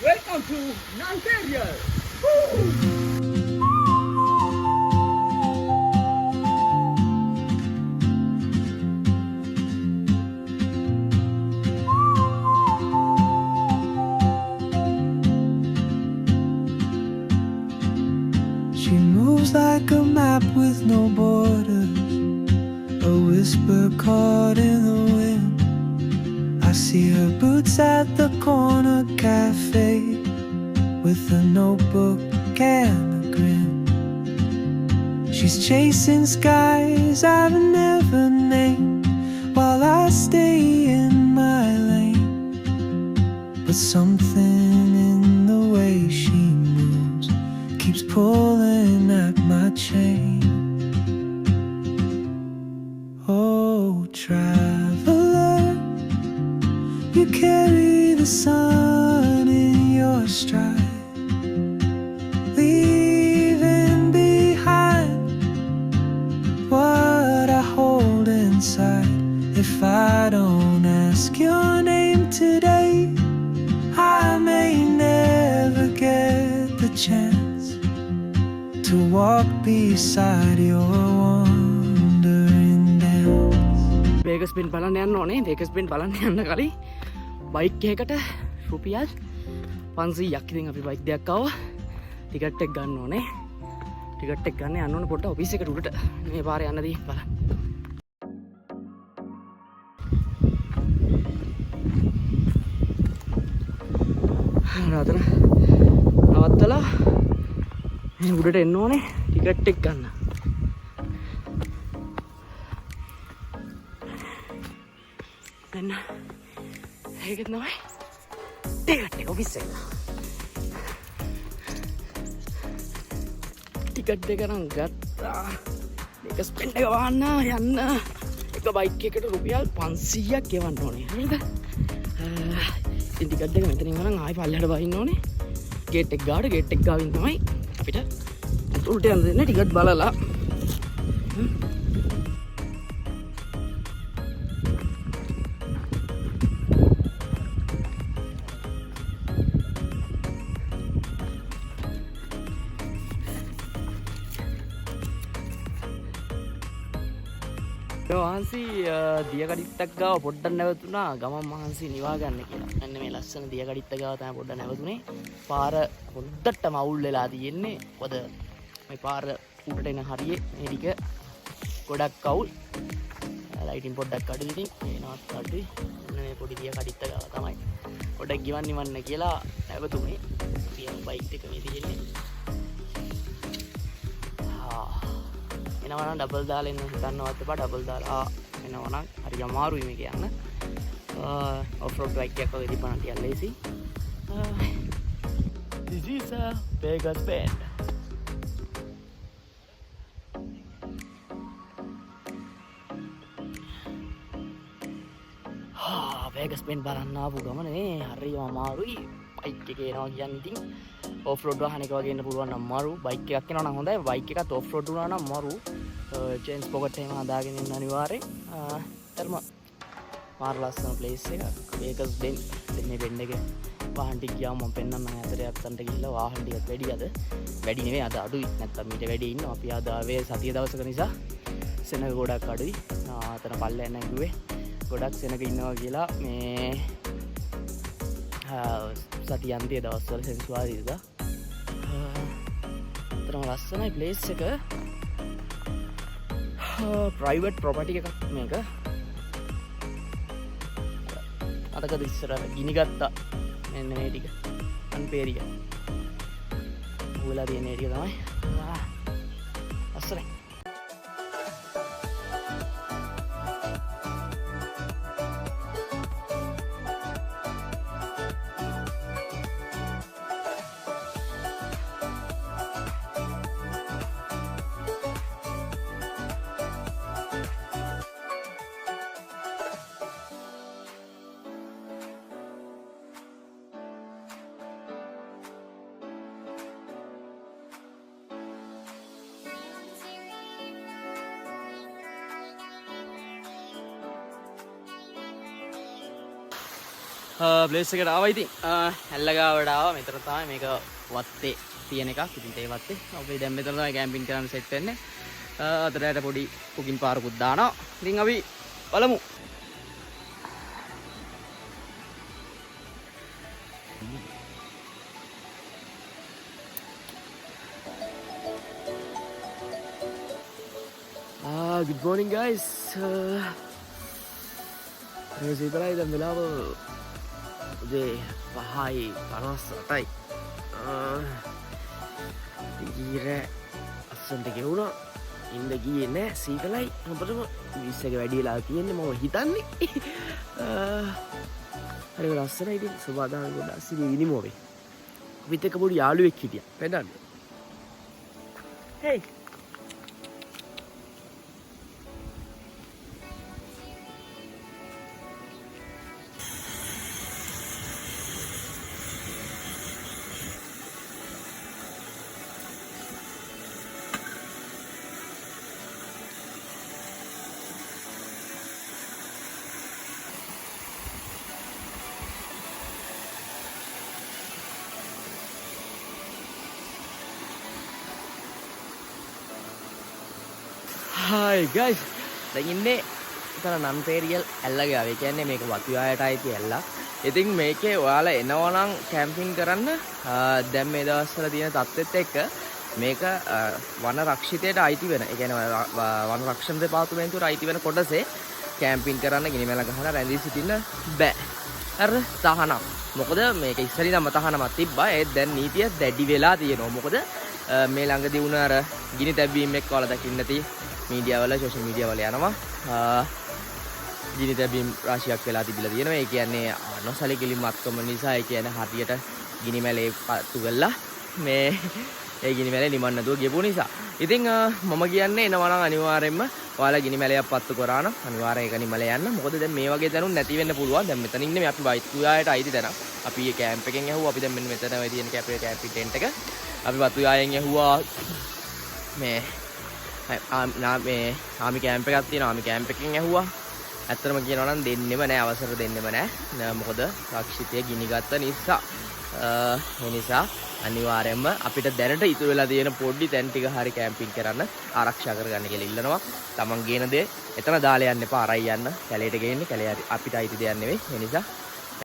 Welcome to Nanterial. She moves like a map with no borders, a whisper caught in the wind. I see her boots at the corner cafe with a notebook and a grin. She's chasing skies I've never named while I stay in my lane. But something in the way she moves keeps pulling at my chain. Oh, traveler, you carry the sun in your stride, leaving behind what I hold inside. If I don't ask your name today, I may never get the chance to walk beside your wandering dance. Vegas bin බලන්න යන්න ඕනේ. Vegas bin බලන්න යන්න කලින් bike එකකට රුපියල් 500ක් ඉතින් අපි බයික් දෙකක් ආවා. ටිකට් එක ගන්න ඕනේ. ටිකට් එක ගන්න යන්න ඕනේ පොඩ්ඩක් ඔෆිස් එකට උඩට. මේ පාරේ යන්නදී බලන්න. රාතන නවත්තලා මේ උඩට එන්න ඕනේ ටිකට් එක ගන්න. දැන් ඒක තමයි ටිකට් එක ඔෆිස් එක. ටිකට් එක නම් ගත්තා. මේක ස්පෙන්ඩ් එක වහන්න යන්න. එක බයික් එකට රුපියල් 500ක් ගෙවන්න ඕනේ. හරිද? ඉතින් ටිකට් එක මෙතනින් ගන්න ආයෙ පල්ලෙහාට බහින්න ඕනේ. ගේට් එක ගාවට ගේට් එක ගාවින් තමයි අපිට උඩට යන්න දෙන්නේ ටිකට් බලලා. මහන්සි දියකඩිත්තක් ගාව පොඩ්ඩක් නැවතුණා ගමන් මහන්සි නිවා ගන්න කියලා. මෙන්න මේ ලස්සන දියකඩිත්ත ගාව තමයි පොඩ්ඩක් නැවතුනේ. පාර පොඩ්ඩටම අවුල් වෙලා තියෙන්නේ. මොකද මේ පාර උඩට එන හරියේ මේ ටික ගොඩක් අවුල්. ලයිටින් පොඩ්ඩක් අඩුයි ඉතින් ඒනවත් අඩුයි. මෙන්න මේ පොඩි දියකඩිත්ත ගාව තමයි පොඩ්ඩක් ගිවන් නිවන්න කියලා නැවතුනේ. පියම් බයික් එක මේ තියෙන්නේ. එනවා නම් ඩබල් දාලා එන්න හිතන්නවත් එපා. ඩබල් දාලා එනවා නම් හරි අමාරුයි මේක යන්න. ඔෆ් රෝඩ් බයික් එකක් වගේ තිබ්බනම් ටිකක් ලේසි. This is a Vegas bend. Vegas bend බලන්න ආපු ගමනේ හරිම අමාරුයි. බයික් එකේ එනවා කියන්නේ ඉතින් ඔෆ් රෝඩ් වාහන එක වගේ එන්න පුළුවන් නම් අමාරු. බයික් එකක් එනවා නම් හොඳයි. බයික් එකත් ඔෆ් රෝඩ් වුණා නම් අමාරු. චේන්ජ් පොකට් එහෙම හදාගෙන ඉන්න අනිවාර්යෙන්. තරම මාර ලස්සන ප්ලේස් එක. Vegas bend. ඉතින් මේ බෙන්ඩ් එකේ වාහන ටික ගියාම මම පෙන්නන්නම් ඇතට යත්තන්ට ගිහිල්ලා වාහන ටිකත් වැඩි අද. වැඩි නෙවෙයි අද අඩුයි. නැත්තම් මීට වැඩි ඉන්නවා. අපි අද ආවේ සතිය දවසක නිසා සෙනග ගොඩක් අඩුයි. අතන පල්ලෙන් නැගුවේ. ගොඩක් සෙනග ඉන්නවා කියලා මේ සතිය අන්තිය දවස්වල සෙන්සුරාදා. තරම ලස්සනයි ප්ලේස් එක. ප්‍රයිවට් ප්‍රොපර්ටි එකක් මේක. අතකද ඉස්සර ගිනි ගත්තා මෙන්න මේ ටික අන්පේරිය ඌලා තියෙන ටික තමයි ලස්සනයි. ප්ලේස් එකට ආවා ඉතින් ඇල්ලගාවට ආවා. මෙතන තමයි මේක වත්තේ තියෙන එකක්. ඉතින් ඒ වත්තේ අපි දැන් මෙතන තමයි කැම්පින් කරන්න සෙට් වෙන්නේ. අතරට පොඩි කුකින් පාරකුත් දානවා. ඉතින් අපි බලමු. Good morning guys. මේ සිතරයි දැන් වෙලාව උදේ 5:58යි. ගිහිර අස්සන්ට ගෙවුණා. ඉන්න ගියේ නෑ සීතලයි. අපිටම 20 එක වැඩි වෙලා තියෙන්නේ මම හිතන්නේ. හරි ලස්සනයි ඉතින් සබදාන ගොඩක් සිරි ඉනිමෝවේ. අපිත් එක්ක පොඩි යාළුවෙක් හිටියා. පෙන්නන්න. Hey. Hi guys, දැන් ඉන්නේ එතන නන්පේරියල් ඇල්ලගාවේ. කියන්නේ මේක වතුයායට අයිති ඇල්ලක්. ඉතින් මේකේ ඔයාලා එනවා නම් කැම්පින් කරන්න දැන් මේ දවස්වල තියෙන තත්ත්වෙත් එක්ක මේක වන රක්ෂිතයට අයිති වෙන. ඒ කියන්නේ වන රක්ෂණ දෙපාර්තමේන්තුවට අයිති වෙන කොටසේ කැම්පින් කරන්න ගිනිමැල ගහලා රැඳී සිටින්න බෑ. හරිද? තහනම්. මොකද මේක ඉස්සරින්ම තහනමක් තිබ්බා. ඒත් දැන් නීතිය දැඩි වෙලා තියෙනවා. මොකද මේ ළඟදී වුණ අර ගිනි තැබීම් එක්ක ඔයාලා දකින්න නැති මීඩියා වල සෝෂල් මීඩියා වල යනවා ගිනි තැබීම් රාශියක් වෙලා තිබිලා තියෙනවා. ඒ කියන්නේ නොසලකලිමත්කම නිසා ඒ කියන්නේ හරියට ගිනි මැලේ පත්තු කළා මේ ඒ ගිනි මැලේ නිමන්න නැතුව ගියපු නිසා. ඉතින් මම කියන්නේ එනවා නම් අනිවාර්යෙන්ම ඔයාලා ගිනි මැලයක් පත්තු කරා නම් අනිවාර්යෙන් ඒක නිමල යන්න. මොකද දැන් මේ වගේ දැනුම් නැති වෙන්න පුළුවන්. දැන් මෙතන ඉන්නේ අපි වතුයායට අයිති දැනක්. අපි මේ කැම්ප් එකෙන් ඇහුවා. අපි දැන් මෙන්න මෙතන වෙ තියෙන කැම්පින් ටෙන්ට් එක. අපි වතුයායෙන් ඇහුවා මේ ආමි කැම්ප් එකක් තියෙනවා. ආමි කැම්ප් එකෙන් ඇහුවා. ඇත්තටම කියනවා නම් දෙන්නෙම නෑ, අවසර දෙන්නෙම නෑ. මොකද රක්ෂිතය ගිනිගත්ත නිසා. ඒ නිසා අනිවාර්යයෙන්ම අපිට දැනට ඉතුරු වෙලා තියෙන පොඩි තැන් ටික හරි කැම්පින් කරන්න ආරක්ෂා කරගන්න කියලා ඉල්ලනවා. Taman ගේන දේ එතන දාලා යන්න එපා. අරයි යන්න. කැලේට ගේන්නේ. කැලේ අපිට අයිති දෙයක් නෙවෙයි. ඒ නිසා